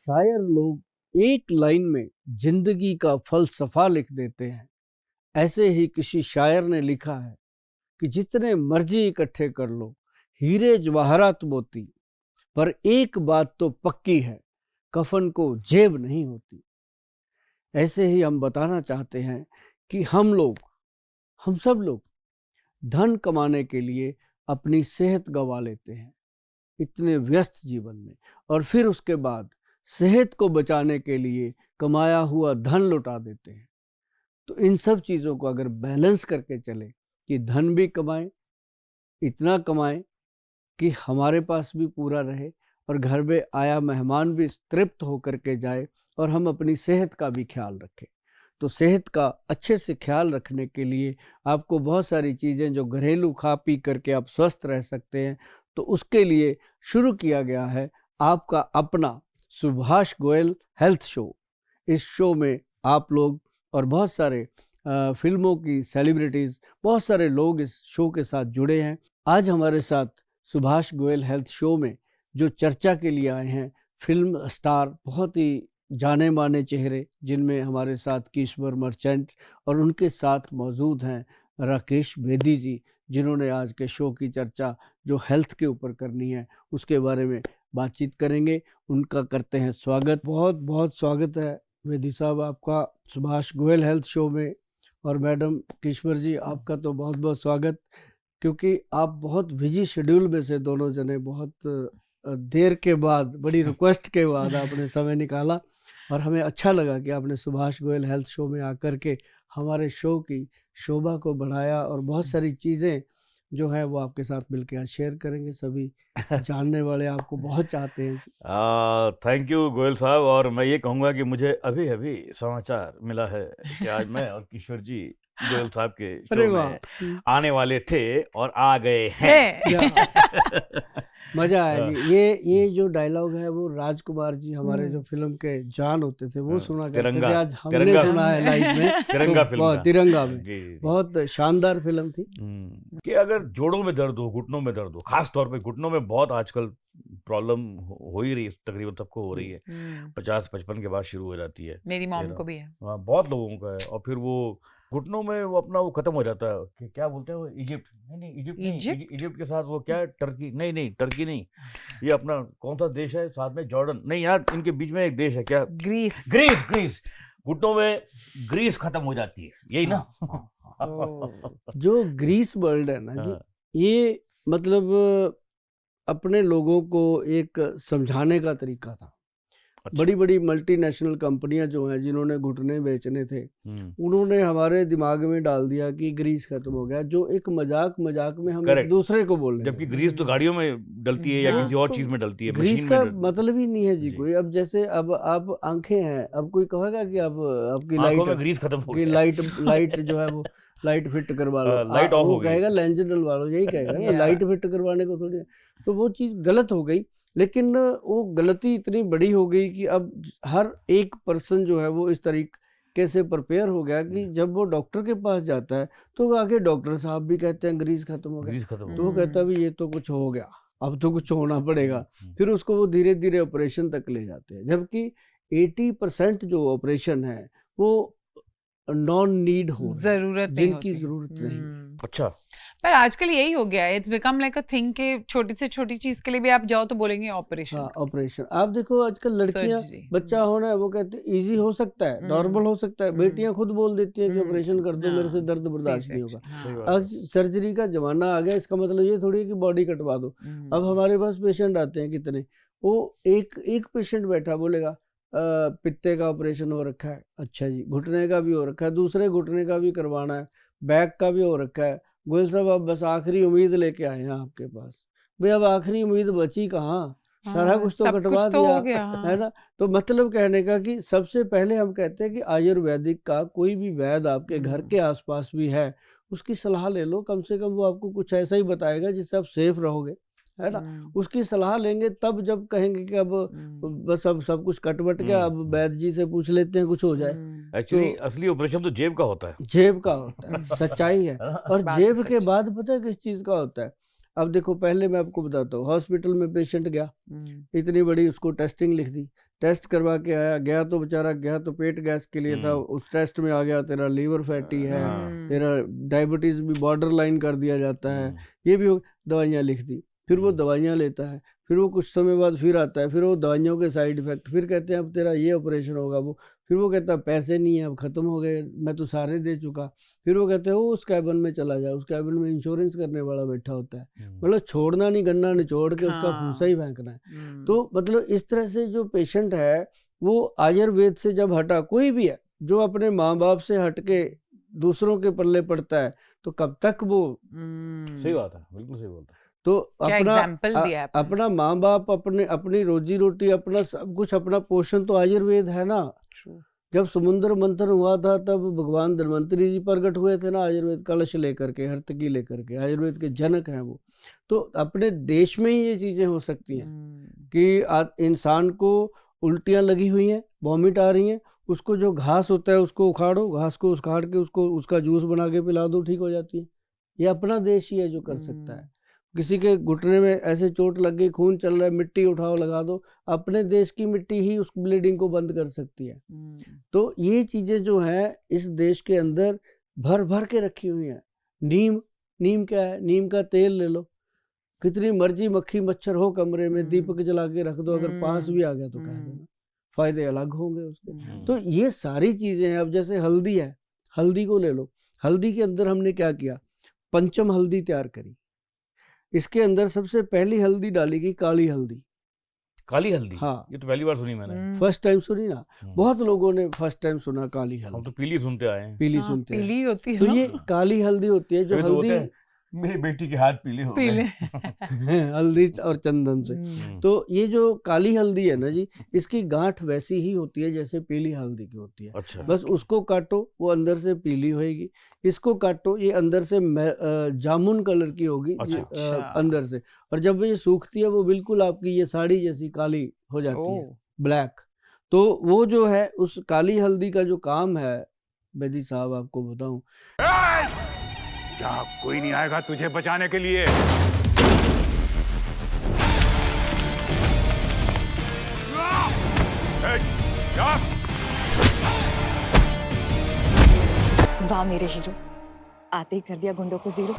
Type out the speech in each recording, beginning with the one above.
शायर लोग एक लाइन में जिंदगी का फलसफा लिख देते हैं। ऐसे ही किसी शायर ने लिखा है कि जितने मर्जी इकट्ठे कर लो हीरे जवाहरात मोती, पर एक बात तो पक्की है, कफन को जेब नहीं होती। ऐसे ही हम बताना चाहते हैं कि हम सब लोग धन कमाने के लिए अपनी सेहत गंवा लेते हैं इतने व्यस्त जीवन में, और फिर उसके बाद सेहत को बचाने के लिए कमाया हुआ धन लुटा देते हैं। तो इन सब चीज़ों को अगर बैलेंस करके चले कि धन भी कमाएं, इतना कमाएं कि हमारे पास भी पूरा रहे और घर में आया मेहमान भी तृप्त होकर के जाए, और हम अपनी सेहत का भी ख्याल रखें। तो सेहत का अच्छे से ख्याल रखने के लिए आपको बहुत सारी चीज़ें जो घरेलू खा पी करके आप स्वस्थ रह सकते हैं, तो उसके लिए शुरू किया गया है आपका अपना सुभाष गोयल हेल्थ शो। इस शो में आप लोग और बहुत सारे फिल्मों की सेलिब्रिटीज़, बहुत सारे लोग इस शो के साथ जुड़े हैं। आज हमारे साथ सुभाष गोयल हेल्थ शो में जो चर्चा के लिए आए हैं फिल्म स्टार, बहुत ही जाने माने चेहरे, जिनमें हमारे साथ किशोर मर्चेंट और उनके साथ मौजूद हैं राकेश बेदी जी, जिन्होंने आज के शो की चर्चा जो हेल्थ के ऊपर करनी है उसके बारे में बातचीत करेंगे। उनका करते हैं स्वागत। बहुत बहुत स्वागत है बेदी साहब आपका सुभाष गोयल हेल्थ शो में। और मैडम किशोर जी, आपका तो बहुत बहुत स्वागत, क्योंकि आप बहुत बिजी शेड्यूल में से दोनों जने बहुत देर के बाद, बड़ी रिक्वेस्ट के बाद आपने समय निकाला, और हमें अच्छा लगा कि आपने सुभाष गोयल हेल्थ शो में आकर के हमारे शो की शोभा को बढ़ाया, और बहुत सारी चीज़ें जो है वो आपके साथ मिलकर आज शेयर करेंगे। सभी जानने वाले आपको बहुत चाहते हैं। थैंक यू गोयल साहब। और मैं ये कहूँगा कि मुझे अभी अभी समाचार मिला है कि आज मैं और किशोर जी गोयल साहब के शो में आने वाले थे और आ गए हैं। मजा आया जी। ये जो डायलॉग है वो राजकुमार जी हमारे जो फिल्म के जान होते थे वो सुना करते थे। आज हमने सुना है लाइव में तिरंगा तो फिल्म तिरंगा में बहुत शानदार फिल्म थी। कि अगर जोड़ों में दर्द हो, घुटनों में दर्द हो, खास तौर पे घुटनों में बहुत आजकल प्रॉब्लम हो ही रही है, तकरीबन सबको हो रही है। 50-55 के बाद शुरू हो जाती है। मेरी मॉम को भी है। हाँ, बहुत लोगों का है। और फिर वो घुटनों में वो अपना वो खत्म हो जाता है कि क्या बोलते हैं वो, इजिप्ट इजिप्ट के साथ वो क्या है, टर्की नहीं टर्की नहीं, ये अपना कौन सा देश है साथ में, जॉर्डन नहीं यार, इनके बीच में एक देश है क्या, ग्रीस घुटनों में ग्रीस खत्म हो जाती है, यही ना। जो ग्रीस वर्ल्ड है ना जी, ये मतलब अपने लोगों को एक समझाने का तरीका था। अच्छा। बड़ी बड़ी मल्टीनेशनल कंपनियां जो हैं जिन्होंने घुटने बेचने थे, उन्होंने हमारे दिमाग में डाल दिया कि ग्रीस खत्म हो गया, जो एक मजाक में हम एक दूसरे को बोल रहे हैं। जबकि ग्रीस तो गाड़ियों में डलती है या किसी और चीज में डलती है। ग्रीस का मतलब ही नहीं है जी कोई। अब जैसे अब आप आंखें हैं, अब कोई कहेगा कि अब आपकी लाइट में ग्रीस खत्म हो गई, लाइट जो है वो लाइट फिट करवा लो, लाइट ऑफ हो गई, कहेगा लेंस डलवा लो, यही कहेगा। लाइट फिट करवाने को थोड़ी, तो वो चीज गलत हो गई। लेकिन वो गलती इतनी बड़ी हो गई कि अब हर एक पर्सन जो है वो इस तरीके से प्रिपेयर हो गया कि जब वो डॉक्टर के पास जाता है तो आगे डॉक्टर साहब भी कहते हैं ग्रीस खत्म हो गया, तो वो कहता है भी ये तो कुछ हो गया, अब तो कुछ होना पड़ेगा। फिर उसको वो धीरे धीरे ऑपरेशन तक ले जाते हैं, जबकि 80% जो ऑपरेशन है वो नॉन नीड हो, जरूरत जिनकी जरूरत नहीं। अच्छा, पर आजकल यही हो गया है, it's become like a thing के छोटी से छोटी चीज के लिए भी आप जाओ तो बोलेंगे ऑपरेशन। हाँ, ऑपरेशन। आप देखो आजकल लड़कियां, बच्चा होना है वो कहते हैं इजी हो सकता है, नॉर्मल हो सकता है। बेटियां खुद बोल देती हैं कि ऑपरेशन कर दो, मेरे से दर्द बर्दाश्त नहीं होगा। अब सर्जरी का जमाना आ गया, इसका मतलब ये थोड़ी है कि बॉडी कटवा दो। अब हमारे पास पेशेंट आते हैं कितने, वो एक पेशेंट बैठा बोलेगा पित्ते का ऑपरेशन हो रखा है, अच्छा जी, घुटने का भी हो रखा है, दूसरे घुटने का भी करवाना है, बैक का भी हो रखा है। गोयल साहब आप बस आखिरी उम्मीद लेके आए हैं आपके पास, भाई अब आखिरी उम्मीद बची कहाँ, सारा कुछ तो कटवा दिया है ना। तो मतलब कहने का कि सबसे पहले हम कहते हैं कि आयुर्वेदिक का कोई भी वैद्य आपके घर के आसपास भी है, उसकी सलाह ले लो। कम से कम वो आपको कुछ ऐसा ही बताएगा जिससे आप सेफ रहोगे, है ना। उसकी सलाह लेंगे तब जब कहेंगे कि अब बस अब सब कुछ कटवट गया, अब वैद्य जी से पूछ लेते हैं कुछ हो जाए। एक्चुअली असली ऑपरेशन तो जेब का होता है, जेब का होता है, सच्चाई है। और जेब के बाद पता है किस चीज का होता है। अब देखो, पहले मैं आपको बताता हूँ, हॉस्पिटल में पेशेंट गया, इतनी बड़ी उसको टेस्टिंग लिख दी, टेस्ट करवा के आया, गया तो बेचारा गया तो पेट गैस के लिए था, उस टेस्ट में आ गया तेरा लीवर फैटी है, तेरा डायबिटीज भी बॉर्डर लाइन कर दिया जाता है, ये भी दवाइयाँ लिख दी। फिर वो दवाइयाँ लेता है, फिर वो कुछ समय बाद फिर आता है, फिर वो दवाइयों के साइड इफेक्ट, फिर कहते हैं अब तेरा ये ऑपरेशन होगा, वो फिर वो कहता है पैसे नहीं है, अब ख़त्म हो गए, मैं तो सारे दे चुका। फिर वो कहते हैं वो उस कैबिन में चला जाए, उस कैबिन में इंश्योरेंस करने वाला बैठा होता है, मतलब छोड़ना नहीं, गन्ना निचोड़ के उसका फूसा ही फेंकना है। तो मतलब इस तरह से जो पेशेंट है वो आयुर्वेद से जब हटा, कोई भी है जो अपने माँ बाप से हट के दूसरों के पल्ले पड़ता है, तो कब तक वो सही बात है, बिल्कुल सही बात है। तो अपना अपना माँ बाप, अपनी रोजी रोटी, अपना सब कुछ, अपना पोषण तो आयुर्वेद है ना। जब समुद्र मंथन हुआ था तब भगवान धन्वंतरी जी प्रकट हुए थे ना, आयुर्वेद कलश लेकर के, हर्तकी लेकर के, आयुर्वेद के जनक हैं वो। तो अपने देश में ही ये चीजें हो सकती हैं कि इंसान को उल्टियां लगी हुई हैं, वॉमिट आ रही हैं, उसको जो घास होता है उसको उखाड़ो, घास को उखाड़ के उसको उसका जूस बना के पिला दो, ठीक हो जाती है। ये अपना देश ही है जो कर सकता है। किसी के घुटने में ऐसे चोट लग गई, खून चल रहा है, मिट्टी उठाओ लगा दो, अपने देश की मिट्टी ही उस ब्लीडिंग को बंद कर सकती है। तो ये चीजें जो हैं इस देश के अंदर भर भर के रखी हुई हैं। नीम क्या है, नीम का तेल ले लो, कितनी मर्जी मक्खी मच्छर हो कमरे में, दीपक जला के रख दो, अगर पास भी आ गया तो कह देना, फायदे अलग होंगे उसके। तो ये सारी चीजें हैं। अब जैसे हल्दी है, हल्दी को ले लो, हल्दी के अंदर हमने क्या किया, पंचम हल्दी तैयार करी। इसके अंदर सबसे पहली हल्दी डाली गई काली हल्दी। काली हल्दी? हाँ, ये तो पहली बार सुनी मैंने। फर्स्ट टाइम सुनी ना, बहुत लोगों ने फर्स्ट टाइम सुना काली हल्दी। हम तो पीली सुनते आए हैं। पीली सुनते हैं, पीली होती है तो ना? ये काली हल्दी होती है जो हल्दी मेरी बेटी के हाथ पीले हो पीले हल्दी और चंदन से। तो ये जो काली हल्दी है ना जी, इसकी गांठ वैसी ही होती है जैसे पीली हल्दी की होती है। अच्छा। बस उसको काटो, वो अंदर से पीली होएगी। इसको काटो, ये अंदर से जामुन कलर की होगी। अच्छा। अंदर से, और जब ये सूखती है वो बिल्कुल आपकी ये साड़ी जैसी काली हो जाती है, ब्लैक। तो वो जो है उस काली हल्दी का जो काम है, बेदी साहब आपको बताऊं, यहाँ कोई नहीं आएगा तुझे बचाने के लिए। वाह मेरे हीरो, आते ही कर दिया गुंडों को जीरो।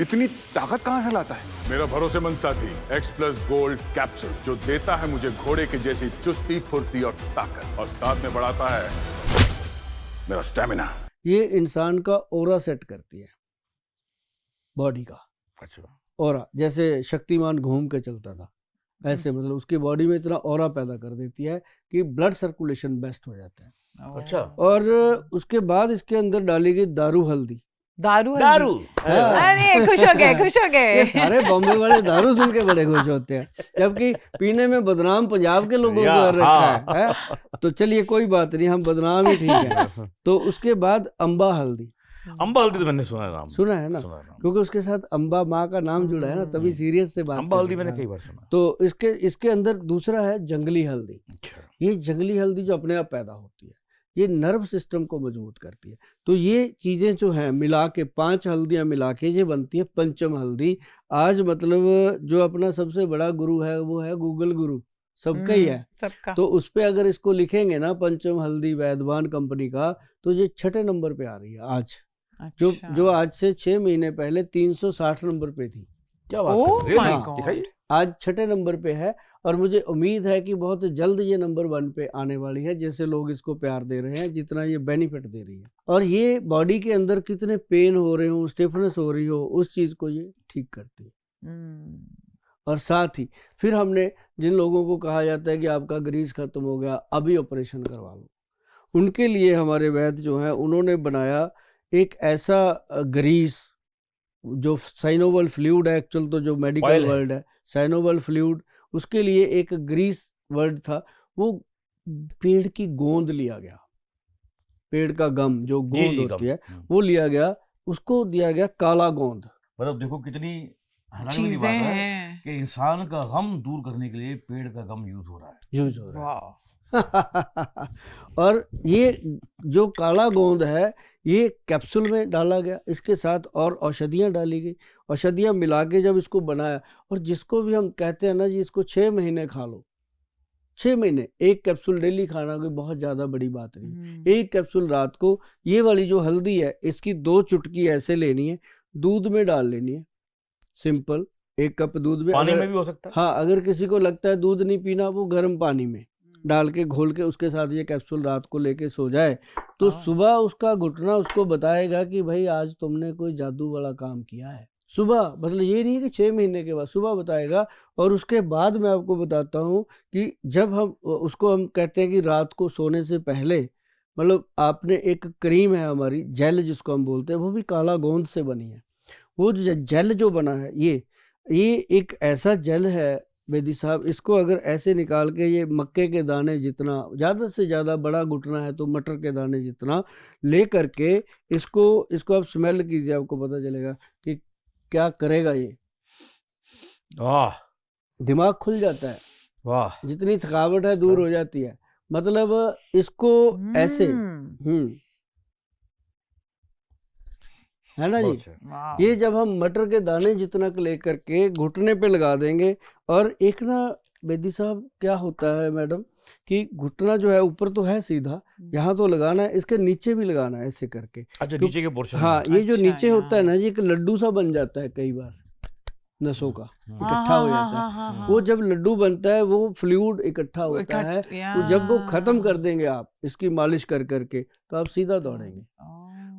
इतनी ताकत कहां से लाता है? मेरा भरोसेमंद साथी X+ गोल्ड कैप्सूल, जो देता है मुझे घोड़े की जैसी चुस्ती, फुर्ती और ताकत, और साथ में बढ़ाता है मेरा स्टेमिना। ये इंसान का ओरा सेट करती है, बॉडी का। अच्छा। ओरा, जैसे शक्तिमान घूम के चलता था, ऐसे मतलब उसकी बॉडी में इतना ओरा पैदा कर देती है कि ब्लड सर्कुलेशन बेस्ट हो जाता है। अच्छा। और उसके बाद इसके अंदर डाली गई दारू हल्दी। दारू? अरे खुश हो गए, खुश हो गए। ये सारे बॉम्बे वाले दारू सुन के बड़े खुश होते हैं, जबकि पीने में बदनाम पंजाब के लोगों को कर रखा है। तो चलिए कोई बात नहीं, हम बदनाम ही ठीक है। तो उसके बाद अम्बा हल्दी। अम्बा हल्दी तो मैंने सुना है नाम, सुना है ना, क्योंकि उसके साथ अम्बा माँ का नाम जुड़ा है ना, तभी सीरियस से बात। अम्बा हल्दी मैंने कई बार सुना। तो इसके अंदर दूसरा है जंगली हल्दी। ये जंगली हल्दी जो अपने आप पैदा होती है, ये नर्व सिस्टम को मजबूत करती है। तो ये चीजें जो हैं मिला के, 5 हल्दियां मिला के ये बनती है पंचम हल्दी। आज मतलब जो अपना सबसे बड़ा गुरु है वो है गूगल गुरु, सबका ही है सबका। तो उस पे अगर इसको लिखेंगे ना, पंचम हल्दी वैद्यवान कंपनी का, तो ये 6ठे नंबर पे आ रही है आज। अच्छा। जो आज से 6 महीने पहले 360 नंबर पे थी। क्या बात है? हाँ, आज 6ठे नंबर पे है। और मुझे उम्मीद है कि बहुत जल्द ये नंबर 1 पे आने वाली है, जैसे लोग इसको प्यार दे रहे हैं, जितना ये बेनिफिट दे रही है। और ये बॉडी के अंदर कितने पेन हो रहे हो, स्टिफनेस हो रही हो, उस चीज को ये ठीक करती है। और साथ ही फिर हमने जिन लोगों को कहा जाता है कि आपका ग्रीस खत्म हो गया, अभी ऑपरेशन करवा लो, उनके लिए हमारे वैद्य जो है उन्होंने बनाया एक ऐसा ग्रीस जो साइनोवल फ्लूइड है। एक्चुअल तो जो मेडिकल वर्ड है साइनोवल फ्लूइड, उसके लिए एक ग्रीस वर्ड था। वो पेड़ की गोंद लिया गया, पेड़ का गम जो गोंद होती है वो लिया गया, उसको दिया गया काला गोंद। मतलब देखो कितनी हैरानी वाली बात है कि इंसान का गम दूर करने के लिए पेड़ का गम यूज हो रहा है। और ये जो काला गोंद है ये कैप्सूल में डाला गया, इसके साथ और औषधियाँ डाली गई। औषधियाँ मिला के जब इसको बनाया, और जिसको भी हम कहते हैं ना जी इसको 6 महीने खा लो, 6 महीने, एक कैप्सूल डेली खाना कोई बहुत ज़्यादा बड़ी बात नहीं है। एक कैप्सूल रात को, ये वाली जो हल्दी है इसकी 2 चुटकी ऐसे लेनी है, दूध में डाल लेनी है, सिंपल 1 कप दूध में। पानी अगर, में भी हो सकता है। हाँ, अगर किसी को लगता है दूध नहीं पीना, वो गर्म पानी में डाल के घोल के उसके साथ ये कैप्सूल रात को लेके सो जाए, तो सुबह उसका घुटना उसको बताएगा कि भाई आज तुमने कोई जादू वाला काम किया है। सुबह, मतलब ये नहीं है कि 6 महीने के बाद, सुबह बताएगा। और उसके बाद मैं आपको बताता हूँ कि जब हम उसको हम कहते हैं कि रात को सोने से पहले, मतलब आपने एक क्रीम है हमारी जेल जिसको हम बोलते हैं, वो भी काला गोंद से बनी है। वो जेल जो बना है ये एक ऐसा जेल है बेदी साहब, इसको अगर ऐसे निकाल के ये मक्के के दाने जितना, ज़्यादा से ज़्यादा बड़ा घुटना है तो मटर के दाने जितना ले करके इसको आप स्मेल कीजिए, आपको पता चलेगा कि क्या करेगा ये। वाह, दिमाग खुल जाता है, वाह, जितनी थकावट है दूर हो जाती है। मतलब इसको ऐसे है ना जी। ये जब हम मटर के दाने जितना लेकर के घुटने पे लगा देंगे, और एक ना बेदी साहब क्या होता है मैडम कि घुटना जो है ऊपर तो है सीधा, यहाँ तो लगाना है, इसके नीचे भी लगाना है ऐसे करके। अच्छा, नीचे के पोर्शन में। हाँ, ये जो अच्छा, नीचे होता है ना जी, एक लड्डू सा बन जाता है कई बार, नसों का इकट्ठा हो जाता है। वो जब लड्डू बनता है वो फ्लूइड इकट्ठा होता है, तो जब वो खत्म कर देंगे आप इसकी मालिश कर करके, तो आप सीधा दौड़ेंगे।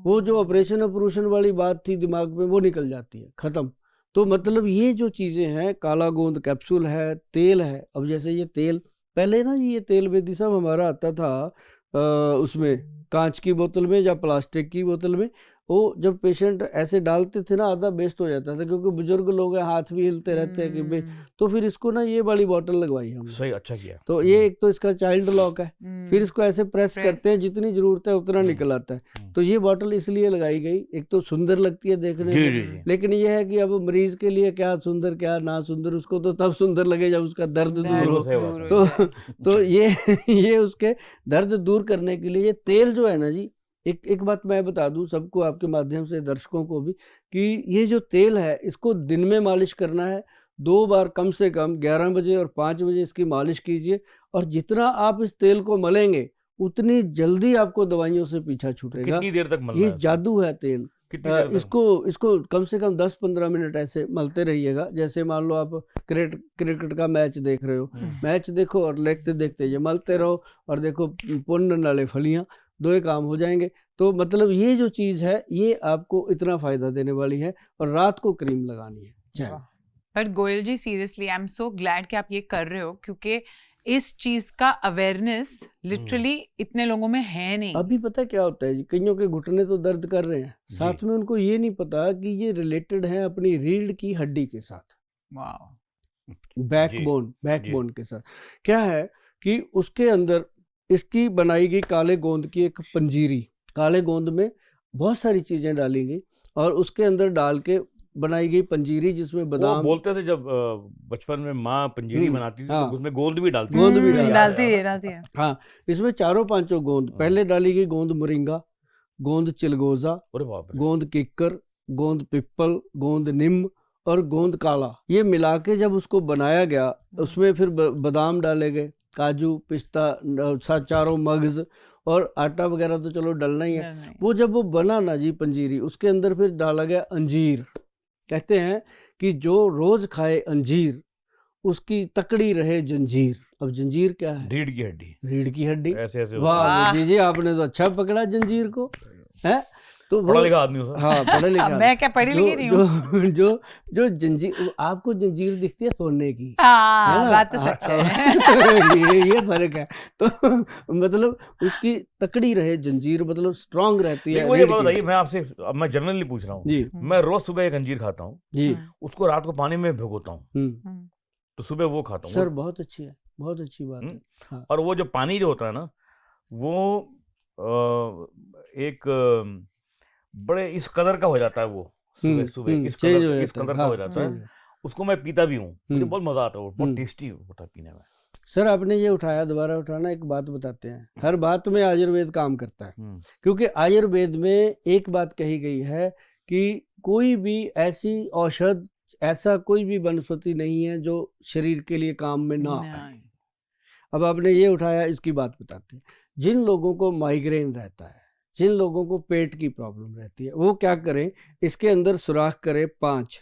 वो जो ऑपरेशन वाली बात थी दिमाग में, वो निकल जाती है, खत्म। तो मतलब ये जो चीज़ें हैं, काला गोंद कैप्सूल है, तेल है। अब जैसे ये तेल, पहले ना ये तेल बेदी साहब हमारा आता था उसमें कांच की बोतल में या प्लास्टिक की बोतल में। वो जब पेशेंट ऐसे डालते थे ना, आधा वेस्ट हो जाता था, क्योंकि बुजुर्ग लोग हैं, हाथ भी हिलते रहते हैं कि तो फिर इसको ना ये वाली बोतल लगवाई हमने। सही, अच्छा किया। तो ये एक तो इसका चाइल्ड लॉक है, फिर इसको ऐसे प्रेस करते हैं, जितनी जरूरत है उतना निकल आता है। तो ये बोतल इसलिए लगाई गई, एक तो सुंदर लगती है देखने में, लेकिन ये है कि अब मरीज के लिए क्या सुंदर क्या ना सुंदर, उसको तो तब सुंदर लगे जब उसका दर्द दूर हो। तो ये उसके दर्द दूर करने के लिए ये तेल जो है ना जी, एक बात मैं बता दूं सबको, आपके माध्यम से दर्शकों को भी, कि ये जो तेल है इसको दिन में मालिश करना है 2 बार, कम से कम 11 बजे और 5 बजे इसकी मालिश कीजिए। और जितना आप इस तेल को मलेंगे उतनी जल्दी आपको दवाइयों से पीछा छूटेगा। कितनी देर तक मलना ये है? जादू है तेल। इसको कम से कम 10-15 मिनट ऐसे मलते रहिएगा। जैसे मान लो आप क्रिकेट का मैच देख रहे हो, मैच देखो और देखते देखते ये मलते रहो, और देखो पुण्य नाले फलियां, 2 ही काम हो जाएंगे। तो मतलब ये जो चीज़ है ये आपको इतना फ़ायदा देने वाली है, और रात को क्रीम लगानी है। चल, but Goyal ji seriously I am so glad कि आप ये कर रहे हो, क्योंकि इस चीज का अवेयरनेस लिटरली इतने लोगों में है नहीं। अभी पता क्या होता है जी, कईयों के घुटने तो दर्द कर रहे हैं, साथ में उनको ये नहीं पता कि ये रिलेटेड है अपनी रीढ़ की हड्डी के साथ, बैकबोन के साथ। क्या है कि उसके अंदर इसकी बनाई गई काले गोंद की एक पंजीरी, काले गोंद में बहुत सारी चीजें डाली गई, और उसके अंदर डाल के बनाई गई पंजीरी, जिसमें बादाम, बोलते थे जब बचपन में माँ पंजीरी बनाती थी, हाँ, तो उसमें गोंद भी डालती डालती है। हाँ, इसमें 4-5 गोंद, पहले डाली गई गोंद मोरिंगा, गोंद चिलगोजा, गोंद किक्कर, गोंद पिप्पल, गोंद निम और गोंद काला। ये मिला के जब उसको बनाया गया, उसमें फिर बादाम डाले गए, काजू, पिस्ता, चारों मगज, और आटा वगैरह तो चलो डलना ही है। वो जब वो बना ना जी पंजीरी, उसके अंदर फिर डाला गया अंजीर। कहते हैं कि जो रोज खाए अंजीर उसकी तकड़ी रहे जंजीर। अब जंजीर क्या है? रीढ़ की हड्डी। रीढ़ की हड्डी। ऐसे ऐसे। वाह जी, आपने तो अच्छा पकड़ा जंजीर को, है तो पढ़ा लिखा आदमी हो। हाँ, पढ़ा लिखा। मैं क्या पढ़ी लिखी नहीं हूँ। जो जंजीर, आपको जंजीर दिखती है सोने की, बात तो सच है। ये फर्क है। तो मतलब उसकी तकड़ी रहे जंजीर, मतलब स्ट्रांग रहती है। मुझे बताइए, मैं आपसे, अब मैं जनरली पूछ रहा हूँ जी, मैं रोज सुबह एक अंजीर खाता हूँ जी, उसको रात को पानी में भिगोता हूँ, तो सुबह वो खाता हूँ। सर बहुत अच्छी है, बहुत अच्छी बात है। हाँ। और वो जो पानी जो होता है ना, वो एक बड़े इस कदर का हो जाता है, वो सुबह सुबह इस कदर का हो जाता है। उसको मैं पीता भी हूँ, मुझे बहुत मजा आता है, वो बहुत टेस्टी होता है पीने में। सर आपने ये उठाया, दोबारा उठाना, एक बात बताते हैं, हर बात में आयुर्वेद काम करता है, क्योंकि आयुर्वेद में एक बात कही गई है कि कोई भी ऐसी औषध, ऐसा कोई भी वनस्पति नहीं है जो शरीर के लिए काम में ना आए। अब आपने ये उठाया, इसकी बात बताते हैं। जिन लोगों को माइग्रेन रहता है, जिन लोगों को पेट की प्रॉब्लम रहती है, वो क्या करें, इसके अंदर सुराख करें 5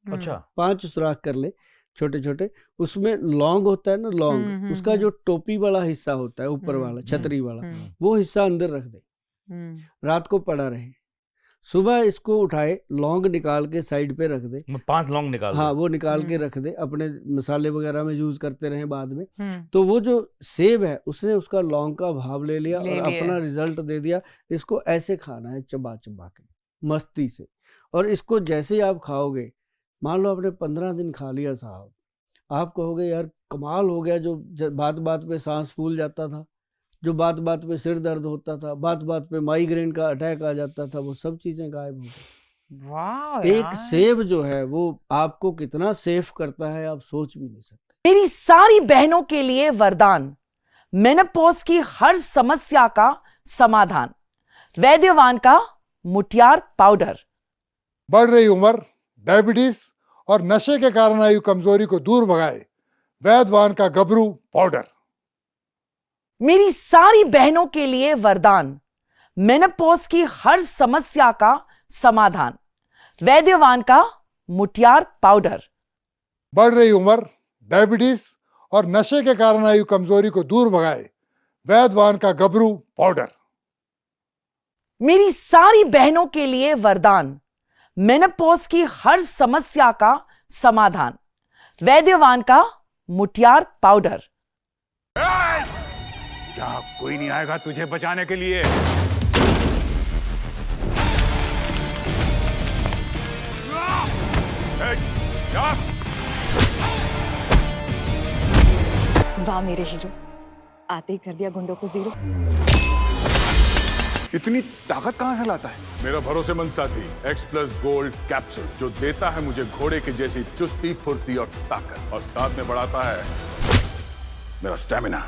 अच्छा 5 सुराख कर ले छोटे छोटे। उसमें लौंग होता है ना, लौंग, उसका जो टोपी वाला हिस्सा होता है ऊपर वाला, छतरी वाला, वो हिस्सा अंदर रख दे, रात को पड़ा रहे। सुबह इसको उठाए, लौंग निकाल के साइड पे रख दे। 5 लौंग निकाल हाँ, वो निकाल के रख दे, अपने मसाले वगैरह में यूज करते रहे बाद में। तो वो जो सेब है, उसने उसका लौंग का भाव ले लिया और अपना रिजल्ट दे दिया। इसको ऐसे खाना है, चबा चबा के, मस्ती से। और इसको जैसे ही आप खाओगे, मान लो आपने 15 दिन खा लिया साहब, आप कहोगे यार कमाल हो गया। जो बात बात पे सांस फूल जाता था, जो बात बात पे सिर दर्द होता था, बात बात पे माइग्रेन का अटैक आ जाता था, वो सब चीजें गायब हो गई। वाह एक सेब जो है वो आपको कितना सेफ करता है, आप सोच भी नहीं सकते। मेरी सारी बहनों के लिए वरदान, मेनोपॉज की हर समस्या का समाधान, वैद्यवान का मुटियार पाउडर। बढ़ रही उम्र, डायबिटीज और नशे के कारण आई कमजोरी को दूर भगाए वैद्यवान का गबरू पाउडर। मेरी सारी बहनों के लिए वरदान, मेनोपॉज की हर समस्या का समाधान, वैद्यवान का मुटियार पाउडर। बढ़ रही उम्र, डायबिटीज और नशे के कारण आई कमजोरी को दूर भगाए वैद्यवान का गबरू पाउडर। मेरी सारी बहनों के लिए वरदान, मेनोपॉज की हर समस्या का समाधान, वैद्यवान का मुटियार पाउडर। यहाँ कोई नहीं आएगा तुझे बचाने के लिए। वाह मेरे हीरो, आते ही कर दिया गुंडों को जीरो। इतनी ताकत कहां से लाता है? मेरा भरोसेमंद साथी X+ गोल्ड कैप्सूल, जो देता है मुझे घोड़े की जैसी चुस्ती, फुर्ती और ताकत, और साथ में बढ़ाता है मेरा स्टैमिना।